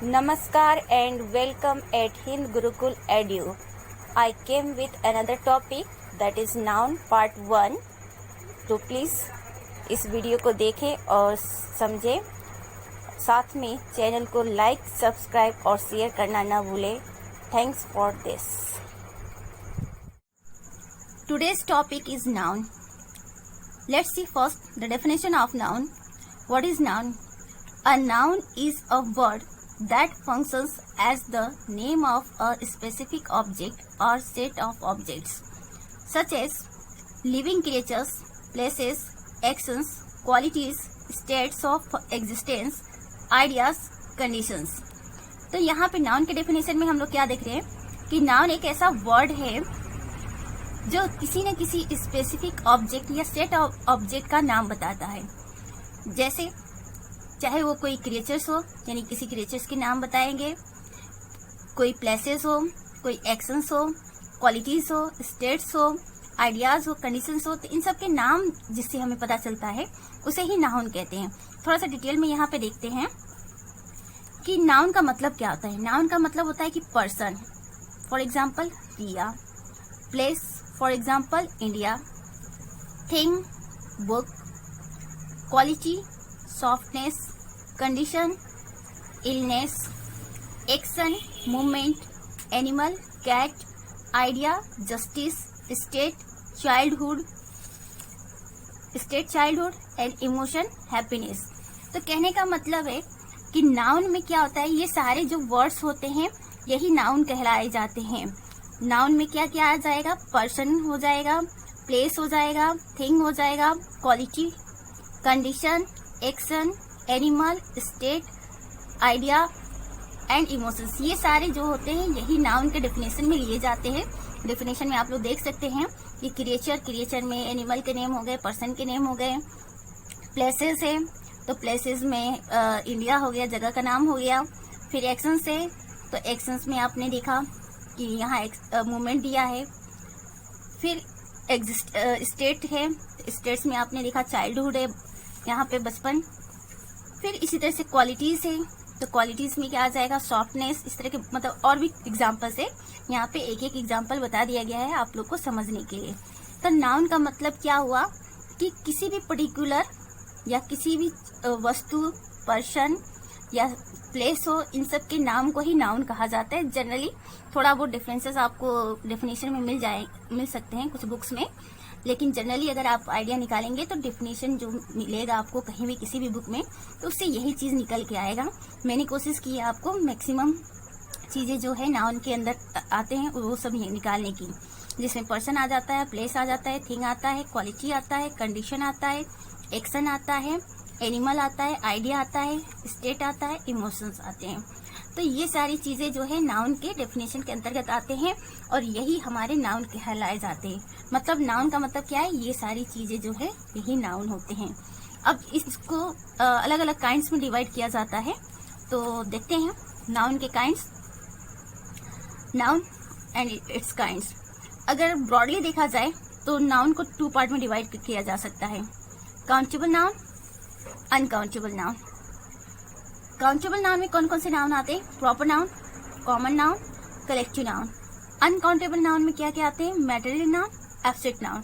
Namaskar and welcome at Hind Gurukul Edu. I came with another topic that is noun part 1. तो please इस video को देखें और समझें, साथ में चैनल को लाइक, सब्सक्राइब और शेयर करना ना भूलें. Thanks for this. Today's topic is noun. Let's see first the definition of noun. What is noun? A noun is a word that functions as the name of a specific object or set of objects, such as living creatures, places, actions, qualities, states of existence, ideas, conditions. तो यहाँ पे noun के definition में हम लोग क्या देख रहे हैं कि नाउन एक ऐसा वर्ड है जो किसी न किसी स्पेसिफिक ऑब्जेक्ट या सेट ऑफ ऑब्जेक्ट का नाम बताता है. जैसे चाहे वो कोई क्रिएचर्स हो, यानी किसी क्रिएचर्स के नाम बताएंगे, कोई प्लेसेस हो, कोई एक्शंस हो, क्वालिटीज हो, स्टेट्स हो, आइडियाज हो, कंडीशंस हो, तो इन सब के नाम जिससे हमें पता चलता है उसे ही नाउन कहते हैं. थोड़ा सा डिटेल में यहाँ पे देखते हैं कि नाउन का मतलब क्या होता है. नाउन का मतलब होता है कि person, for example Riya, place for example India, thing book, quality softness, condition illness, action movement, animal cat, idea justice, state childhood and emotion happiness. तो कहने का मतलब है कि नाउन में क्या होता है, ये सारे जो वर्ड्स होते हैं यही नाउन कहलाए जाते हैं. नाउन में क्या क्या आ जाएगा, पर्सन हो जाएगा, प्लेस हो जाएगा, थिंग हो जाएगा, quality, condition, action, animal, state, idea and emotions. ये सारे जो होते हैं यही नाउन के डेफिनेशन में लिए जाते हैं. डेफिनेशन में आप लोग देख सकते हैं कि क्रिएचर में एनिमल के नेम हो गए, पर्सन के नेम हो गए, प्लेसेस है तो प्लेसेस में इंडिया हो गया, जगह का नाम हो गया. फिर एक्शंस है तो एक्शंस में आपने देखा कि यहाँ मूवमेंट दिया है. फिर स्टेट है, स्टेट्स में आपने देखा चाइल्डहुड है, यहाँ पे बचपन. फिर इसी तरह से क्वालिटीज है तो क्वालिटीज में क्या आ जाएगा, सॉफ्टनेस. इस तरह के मतलब और भी एग्जांपल्स है, यहाँ पे एक एक एग्जांपल बता दिया गया है आप लोग को समझने के लिए. तो नाउन का मतलब क्या हुआ कि किसी भी पर्टिकुलर या किसी भी वस्तु, पर्सन या प्लेस हो, इन सब के नाम को ही नाउन कहा जाता है. जनरली थोड़ा बहुत डिफरेंसेस आपको डेफिनेशन में मिल सकते हैं कुछ बुक्स में, लेकिन जनरली अगर आप आइडिया निकालेंगे तो डेफिनेशन जो मिलेगा आपको कहीं भी किसी भी बुक में, तो उससे यही चीज निकल के आएगा. मैंने कोशिश की है आपको मैक्सिमम चीजें जो है नाउन के अंदर आते हैं वो सब निकालने की, जिसमें पर्सन आ जाता है, प्लेस आ जाता है, थिंग आता है, क्वालिटी आता है, कंडीशन आता है, एक्शन आता है, एनिमल आता है, आइडिया आता है, स्टेट आता है, इमोशंस आते हैं. तो ये सारी चीजें जो है नाउन के डेफिनेशन के अंतर्गत आते हैं और यही हमारे नाउन कहलाए जाते हैं. मतलब नाउन का मतलब क्या है, ये सारी चीजें जो है यही नाउन होते हैं. अब इसको अलग अलग काइंड्स में डिवाइड किया जाता है. तो देखते हैं नाउन के kinds, noun and it's kinds. अगर ब्रॉडली देखा जाए तो नाउन को 2 पार्ट में डिवाइड किया जा सकता है, countable noun, uncountable noun. Countable noun में कौन कौन से नाउन आते हैं, proper noun, common noun, collective noun. Uncountable noun में क्या क्या आते हैं, मैटेरियल नाउन, एब्स्ट्रैक्ट नाउन.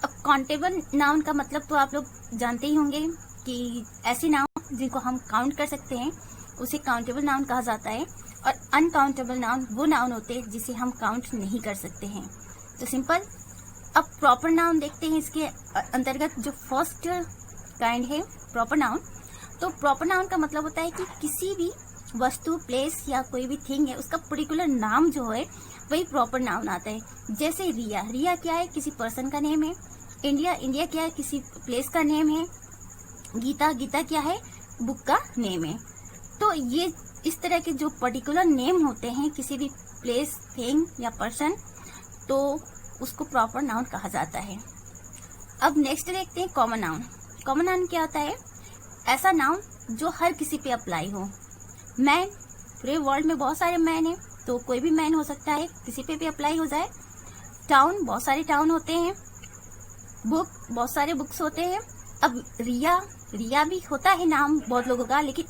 अब काउंटेबल नाउन का मतलब तो आप लोग जानते ही होंगे कि ऐसे नाउन जिनको हम काउंट कर सकते हैं उसे काउंटेबल नाउन कहा जाता है. और अनकाउंटेबल नाउन वो नाउन होते हैं जिसे हम काउंट नहीं कर सकते हैं. तो सिंपल. अब प्रॉपर नाउन देखते हैं, इसके अंतर्गत जो फर्स्ट काइंड है प्रॉपर नाउन. तो प्रॉपर नाउन का मतलब होता है कि किसी भी वस्तु, प्लेस या कोई भी थिंग है उसका पर्टिकुलर नाम जो है वही प्रॉपर नाउन आता है. जैसे रिया, रिया क्या है, किसी पर्सन का नेम है. इंडिया, इंडिया क्या है, किसी प्लेस का नेम है. गीता, गीता क्या है, बुक का नेम है. तो ये इस तरह के जो पर्टिकुलर नेम होते हैं किसी भी प्लेस, थिंग या पर्सन, तो उसको प्रॉपर नाउन कहा जाता है. अब नेक्स्ट देखते हैं कॉमन नाउन. कॉमन नाउन क्या होता है, ऐसा नाउन जो हर किसी पे अप्लाई हो. मैन, पूरे वर्ल्ड में बहुत सारे मैन हैं तो कोई भी मैन हो सकता है, किसी पे भी अप्लाई हो जाए. टाउन, बहुत सारे टाउन होते हैं. बुक, बहुत सारे बुक्स होते हैं. अब रिया, रिया भी होता है नाम बहुत लोगों का, लेकिन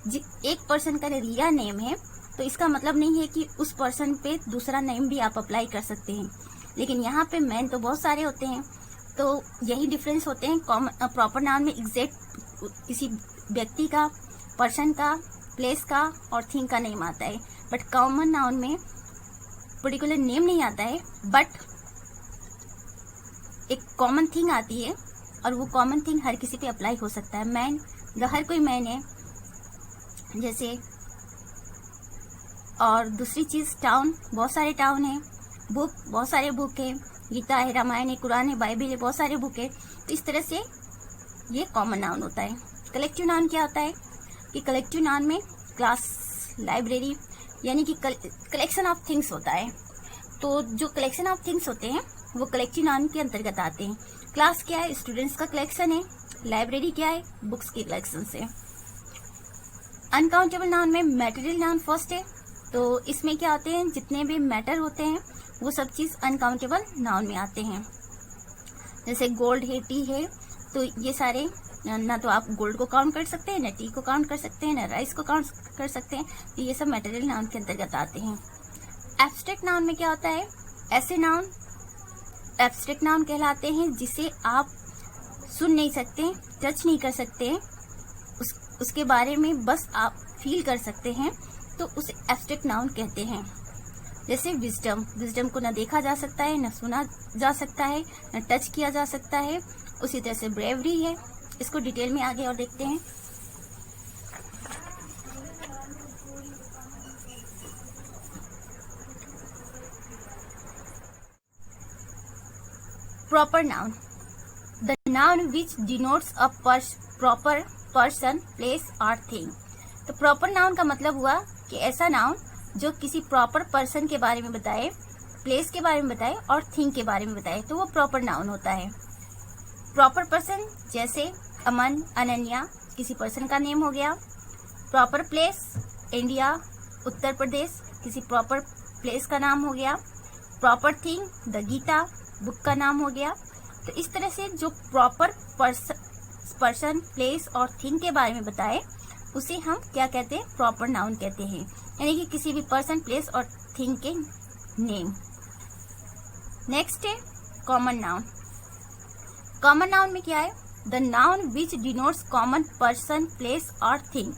एक पर्सन का रिया नेम है तो इसका मतलब नहीं है कि उस पर्सन पे दूसरा नेम भी आप अप्लाई कर सकते हैं। लेकिन यहाँ पे मैन तो बहुत सारे होते हैं, तो यही डिफरेंस होते हैं। प्रॉपर नाउन में एग्जैक्ट किसी व्यक्ति का, पर्सन का, प्लेस का और थिंग का नेम आता है। बट कॉमन नाउन में पर्टिकुलर नेम नहीं आता है, बट एक कॉमन थिंग आती है और वो कॉमन थिंग हर किसी पे अप्लाई हो सकता है। मैन, हर कोई मैन है जैसे। और दूसरी चीज टाउन, बहुत सारे टाउन है। बुक, बहुत सारे बुक है। गीता है, रामायण है, कुरान है, बाइबल है, बहुत सारे बुक है। तो इस तरह से ये कॉमन नाउन होता है। कलेक्टिव नाउन क्या होता है कि कलेक्टिव नाउन में क्लास, लाइब्रेरी यानी कि कलेक्शन ऑफ थिंग्स होता है। तो जो कलेक्शन ऑफ थिंग्स होते हैं वो कलेक्टिव नाउन के अंतर्गत आते हैं। क्लास क्या है? स्टूडेंट्स का कलेक्शन है। लाइब्रेरी क्या है? बुक्स की कलेक्शन से। अनकाउंटेबल नाउन में मैटेरियल नाउन फर्स्ट है। तो इसमें क्या आते हैं? जितने भी मैटर होते हैं वो सब चीज अनकाउंटेबल नाउन में आते हैं। जैसे गोल्ड है, टी है, तो ये सारे ना तो आप गोल्ड को काउंट कर सकते हैं, ना टी को काउंट कर सकते हैं, ना राइस को काउंट कर सकते हैं। तो ये सब मैटेरियल नाउन के अंतर्गत आते हैं। एब्स्ट्रैक्ट नाउन में क्या होता है? ऐसे नाउन एब्स्ट्रैक्ट नाउन कहलाते हैं जिसे आप सुन नहीं सकते, टच नहीं कर सकते, उसके बारे में बस आप फील कर सकते हैं, तो उसे एब्स्ट्रैक्ट नाउन कहते हैं। जैसे विजडम, विजडम को न देखा जा सकता है, न सुना जा सकता है, न टच किया जा सकता है। उसी तरह से ब्रेवरी है, इसको डिटेल में आगे और देखते हैं। Proper noun, the noun which denotes a proper person, place और थिंग। तो प्रॉपर नाउन का मतलब हुआ कि ऐसा नाउन जो किसी प्रॉपर पर्सन के बारे में बताए, प्लेस के बारे में बताए और थिंग के बारे में बताए, तो वो प्रॉपर नाउन होता है। प्रॉपर पर्सन जैसे अमन, अनन्या किसी पर्सन का नेम हो गया। Proper place, India, Uttar Pradesh किसी प्रॉपर प्लेस का नाम हो गया। Proper thing, the Gita book का नाम हो गया। तो इस तरह से जो प्रॉपर पर्सन, प्लेस और थिंग के बारे में बताए उसे हम क्या कहते हैं? प्रॉपर नाउन कहते हैं। यानी कि किसी भी पर्सन, प्लेस और थिंग के नेम। नेक्स्ट है कॉमन नाउन। कॉमन नाउन में क्या है? The noun which denotes common person, place और थिंग।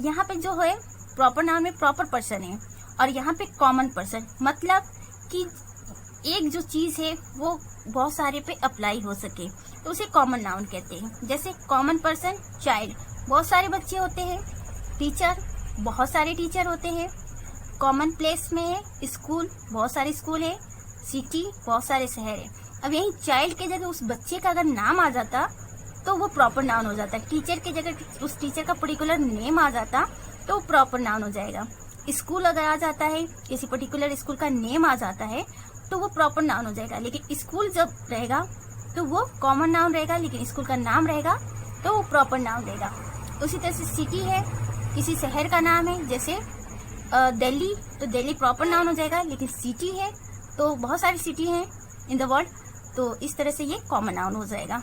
यहाँ पे जो है प्रॉपर नाउन में प्रॉपर पर्सन है और यहाँ पे कॉमन पर्सन, मतलब कि एक जो चीज है वो बहुत सारे पे अप्लाई हो सके, तो उसे कॉमन नाउन कहते हैं। जैसे कॉमन पर्सन चाइल्ड, बहुत सारे बच्चे होते हैं। टीचर, बहुत सारे टीचर होते हैं। कॉमन प्लेस में है स्कूल, बहुत सारे स्कूल है। सिटी, बहुत सारे शहर है। अब यही चाइल्ड के जगह उस बच्चे का अगर नाम आ जाता तो वो प्रॉपर नाउन हो जाता। टीचर के जगह उस टीचर का पर्टिकुलर नेम आ जाता तो वो प्रॉपर नाउन हो जाएगा। स्कूल अगर आ जाता है, किसी पर्टिकुलर स्कूल का नेम आ जाता है तो वो प्रॉपर नाउन हो जाएगा। लेकिन स्कूल जब रहेगा तो वो कॉमन नाउन रहेगा, लेकिन स्कूल का नाम रहेगा तो वो प्रॉपर नाउन रहेगा। उसी तरह से सिटी है, किसी शहर का नाम है, जैसे दिल्ली, तो दिल्ली प्रॉपर नाउन हो जाएगा। लेकिन सिटी है तो बहुत सारी सिटी हैं इन द वर्ल्ड, तो इस तरह से ये कॉमन नाउन हो जाएगा।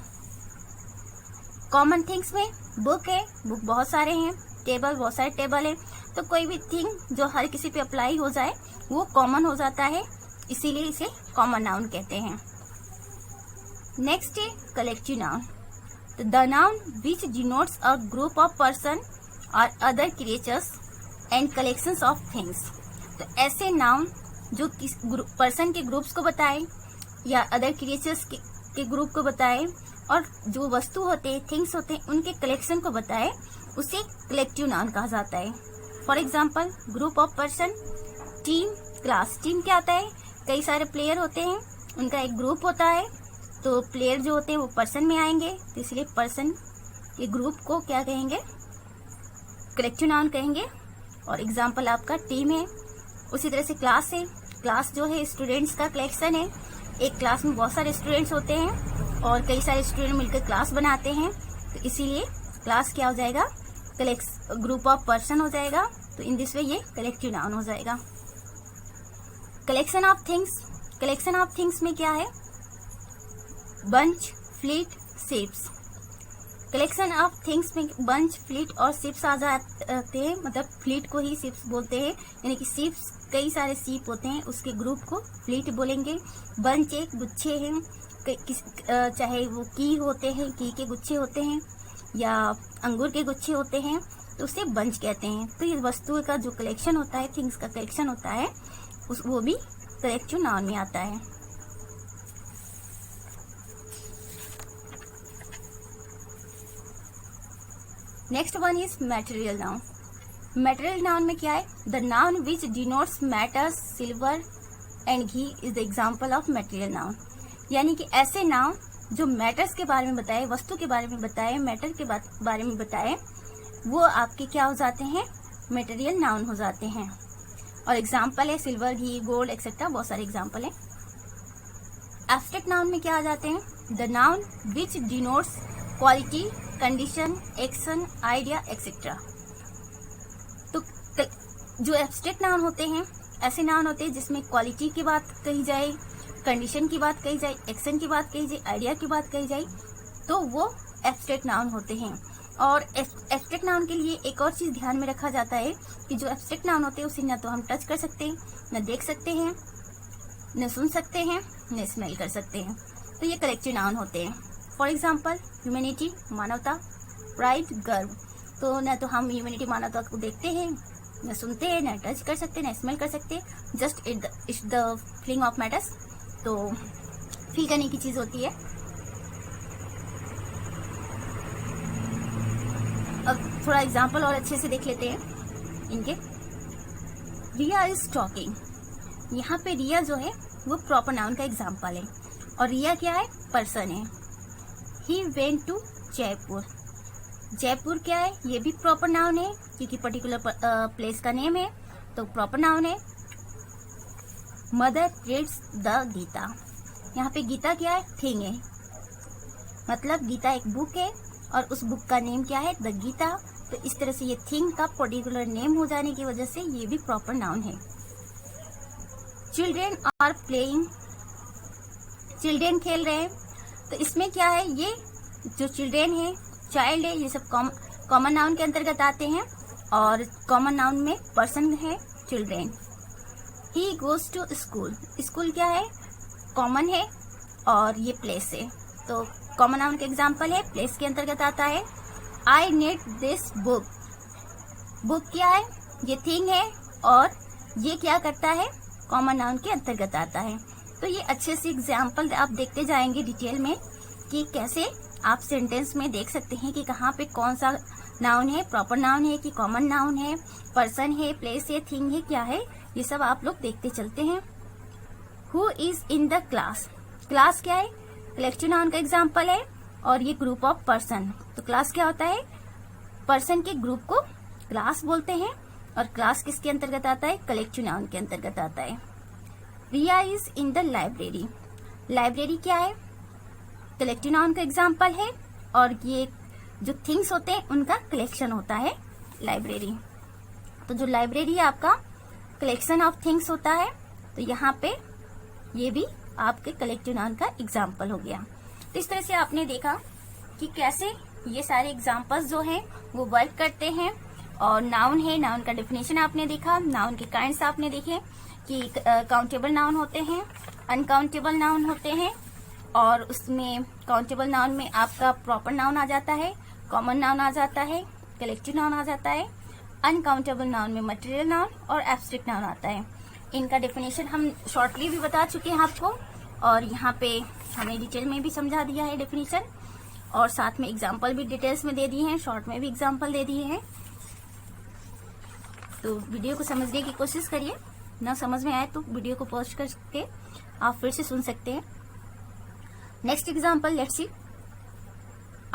कॉमन थिंग्स में बुक है, बुक बहुत सारे हैं। टेबल, बहुत सारे टेबल है। तो कोई भी थिंग जो हर किसी पे अप्लाई हो जाए वो कॉमन हो जाता है, इसीलिए इसे कॉमन नाउन कहते हैं। नेक्स्ट है collective noun. The noun which denotes a group of person और other creatures and collections of things. तो ऐसे नाउन जो किस पर्सन के ग्रुप्स को बताए या अदर क्रिएचर्स के ग्रुप को बताए और जो वस्तु होते हैं, थिंग्स होते हैं, उनके कलेक्शन को बताए, उसे कलेक्टिव नाउन कहा जाता है। For example group of person, team, class. Team क्या होता है? कई सारे प्लेयर होते हैं, उनका एक ग्रुप होता है। तो प्लेयर जो होते हैं वो पर्सन में आएंगे, तो इसलिए पर्सन के ग्रुप को क्या कहेंगे? कलेक्टिव नाउन कहेंगे। और एग्जाम्पल आपका टीम है। उसी तरह से क्लास है। क्लास जो है स्टूडेंट्स का कलेक्शन है। एक क्लास में बहुत सारे स्टूडेंट्स होते हैं और कई सारे स्टूडेंट मिलकर क्लास बनाते हैं, तो इसीलिए क्लास क्या हो जाएगा? ग्रुप ऑफ पर्सन हो जाएगा। तो इन दिस वे ये कलेक्टिव नाउन हो जाएगा। Collection of things. Collection of things में क्या है? Bunch, fleet, shapes. Collection of things में बंच, फ्लीट और शिप्स आ जाते हैं, मतलब फ्लीट को ही शिप्स बोलते हैं, यानी कि शिप्स कई सारे शिप होते हैं, उसके ग्रुप को फ्लीट बोलेंगे। बंच एक गुच्छे हैं, चाहे वो की होते हैं, की के गुच्छे होते हैं या अंगूर के गुच्छे होते हैं, तो उसे बंच कहते हैं। तो ये वस्तुओं का जो कलेक्शन होता है, थिंग्स का कलेक्शन होता है, वो भी कलेक्टिव नाउन में आता है। Next one is material noun. Material noun में क्या है? The noun which denotes matters, silver and ghee is the example of material noun. यानी कि ऐसे नाउन जो मैटर्स के बारे में बताए, वस्तु के बारे में बताए, मैटर के बारे में बताए, वो आपके क्या हो जाते हैं? मटेरियल नाउन हो जाते हैं। और एग्जाम्पल है सिल्वर, घी, गोल्ड एक्सेट्रा, बहुत सारे एग्जाम्पल है। एब्स्ट्रैक्ट नाउन में क्या आ जाते हैं? The noun which denotes quality, condition, action, idea etcetera. तो जो एब्स्ट्रैक्ट नाउन होते हैं, ऐसे नाउन होते हैं जिसमें क्वालिटी की बात कही जाए, कंडीशन की बात कही जाए, एक्शन की बात कही जाए, आइडिया की बात कही जाए, तो वो एब्स्ट्रैक्ट नाउन होते हैं। और एब्स्ट्रैक्ट नाउन के लिए एक और चीज ध्यान में रखा जाता है कि जो एब्स्ट्रैक्ट नाउन होते हैं उसे न तो हम टच कर सकते हैं, न देख सकते हैं, न सुन सकते हैं, न स्मेल कर सकते हैं। तो ये कलेक्टिव नाउन होते हैं। फॉर एग्जाम्पल ह्यूमैनिटी, मानवता, प्राइड, गर्व। तो न तो हम ह्यूमैनिटी, मानवता को देखते हैं, न सुनते हैं, न टच कर सकते, न स्मेल कर सकते, just it's the feeling of matters. तो फील करने की चीज होती है। अब थोड़ा एग्जाम्पल और अच्छे से देख लेते हैं इनके। रिया इज टॉकिंग। यहाँ पे रिया जो है वो प्रॉपर नाउन का एग्जाम्पल है। और रिया क्या है? पर्सन है। He went to Jaipur. Jaipur क्या है? ये भी प्रॉपर नाउन है, क्योंकि पर्टिकुलर प्लेस का नेम है, तो प्रॉपर नाउन है। Mother reads the Gita. यहाँ पे गीता क्या है? थिंग है, मतलब गीता एक बुक है और उस बुक का नेम क्या है? द गीता। तो इस तरह से ये थिंग का पर्टिकुलर नेम हो जाने की वजह से ये भी प्रॉपर नाउन है। Children are playing. चिल्ड्रेन खेल रहे हैं, तो इसमें क्या है? ये जो चिल्ड्रेन है, चाइल्ड है, ये सब कॉमन नाउन के अंतर्गत आते हैं। और कॉमन नाउन में पर्सन है children. He goes to school. School क्या है? कॉमन है और ये प्लेस है, तो कॉमन नाउन के एग्जाम्पल है, प्लेस के अंतर्गत आता है। I need this book. Book क्या है? ये थिंग है और ये क्या करता है? कॉमन नाउन के अंतर्गत आता है। तो ये अच्छे से एग्जाम्पल आप देखते जाएंगे डिटेल में कि कैसे आप सेंटेंस में देख सकते हैं कि कहाँ पे कौन सा नाउन है, प्रॉपर नाउन है कि कॉमन नाउन है, पर्सन है, प्लेस है, थिंग है, क्या है, ये सब आप लोग देखते चलते हैं। Who is in the class. Class क्या है? कलेक्टिव नाउन का एग्जाम्पल है और ये ग्रुप ऑफ पर्सन। तो क्लास क्या होता है? पर्सन के ग्रुप को क्लास बोलते हैं। और क्लास किसके अंतर्गत आता है? कलेक्टिव नाउन के अंतर्गत आता है। Riya is in the library. Library क्या है? कलेक्टिव नाउन का एग्जाम्पल है और ये जो थिंग्स होते हैं उनका कलेक्शन होता है लाइब्रेरी। तो जो लाइब्रेरी आपका कलेक्शन ऑफ थिंग्स होता है, तो यहाँ पे ये भी आपके कलेक्टिव नाउन का एग्जाम्पल हो गया। तो इस तरह से आपने देखा कि कैसे ये सारे एग्जाम्पल्स जो हैं वो वर्क करते हैं। और नाउन है, नाउन का डेफिनेशन आपने देखा, नाउन के काइंड्स आपने देखे कि काउंटेबल नाउन होते हैं, अनकाउंटेबल नाउन होते हैं। और उसमें काउंटेबल नाउन में आपका प्रॉपर नाउन आ जाता है, कॉमन नाउन आ जाता है, कलेक्टिव नाउन आ जाता है। अनकाउंटेबल नाउन में मटेरियल नाउन और एब्स्ट्रैक्ट नाउन आता है। इनका डेफिनेशन हम शॉर्टली भी बता चुके हैं आपको, और यहाँ पे हमने डिटेल में भी समझा दिया है डेफिनेशन, और साथ में एग्जाम्पल भी डिटेल्स में दे दिए हैं, शॉर्ट में भी एग्जाम्पल दे दिए हैं। तो वीडियो को समझने की कोशिश करिए, ना समझ में आए तो वीडियो को पॉज करके आप फिर से सुन सकते हैं। Next example let's see.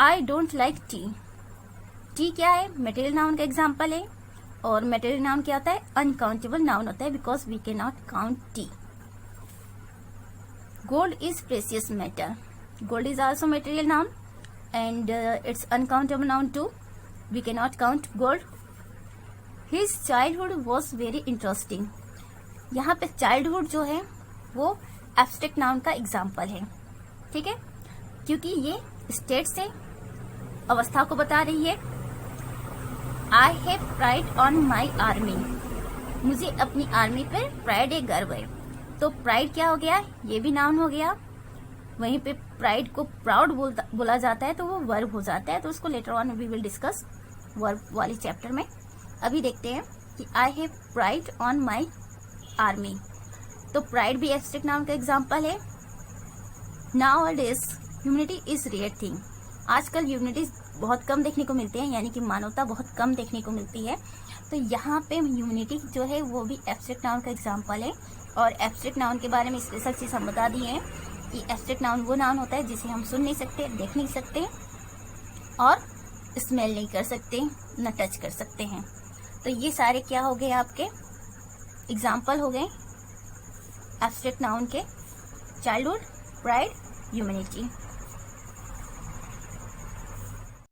I don't like T. T क्या है? मटेरियल नाउन का एग्जाम्पल है। और मटेरियल नाउन क्या होता है? अनकाउंटेबल नाउन होता है, because we can not count tea. Gold is precious metal. Gold is also material noun and it's uncountable noun too, we can not count gold. His childhood was very interesting. यहाँ पे childhood जो है वो abstract noun का example है, ठीक है, क्योंकि ये स्टेट्स है अवस्था को बता रही है। आई have pride on my army, मुझे अपनी आर्मी पर प्राइड है, गर्व है। तो प्राइड क्या हो गया, ये भी नाउन हो गया। वहीं पे प्राइड को प्राउड बोला जाता है तो वो वर्ब हो जाता है, तो उसको later on we will discuss verb वाले चैप्टर में। अभी देखते हैं कि I have pride on my army. तो प्राइड भी एब्स्ट्रैक्ट नाउन का एग्जाम्पल है। Nowadays humanity is rare thing, आजकल ह्यूमैनिटी बहुत कम देखने को मिलते हैं, यानी कि मानवता बहुत कम देखने को मिलती है। तो यहाँ पे ह्यूमैनिटी जो है वो भी एब्स्ट्रैक्ट नाउन का एग्जाम्पल है। और एब्स्ट्रैक्ट नाउन के बारे में स्पेशल चीज हम बता दिए हैं कि एब्स्ट्रैक्ट नाउन वो नाउन होता है जिसे हम सुन नहीं सकते, देख नहीं सकते और स्मेल नहीं कर सकते, न टच कर सकते हैं। तो ये सारे क्या हो गए, आपके एग्जाम्पल हो गए एब्स्ट्रैक्ट नाउन के, चाइल्डहुड, प्राइड, ह्यूमैनिटी।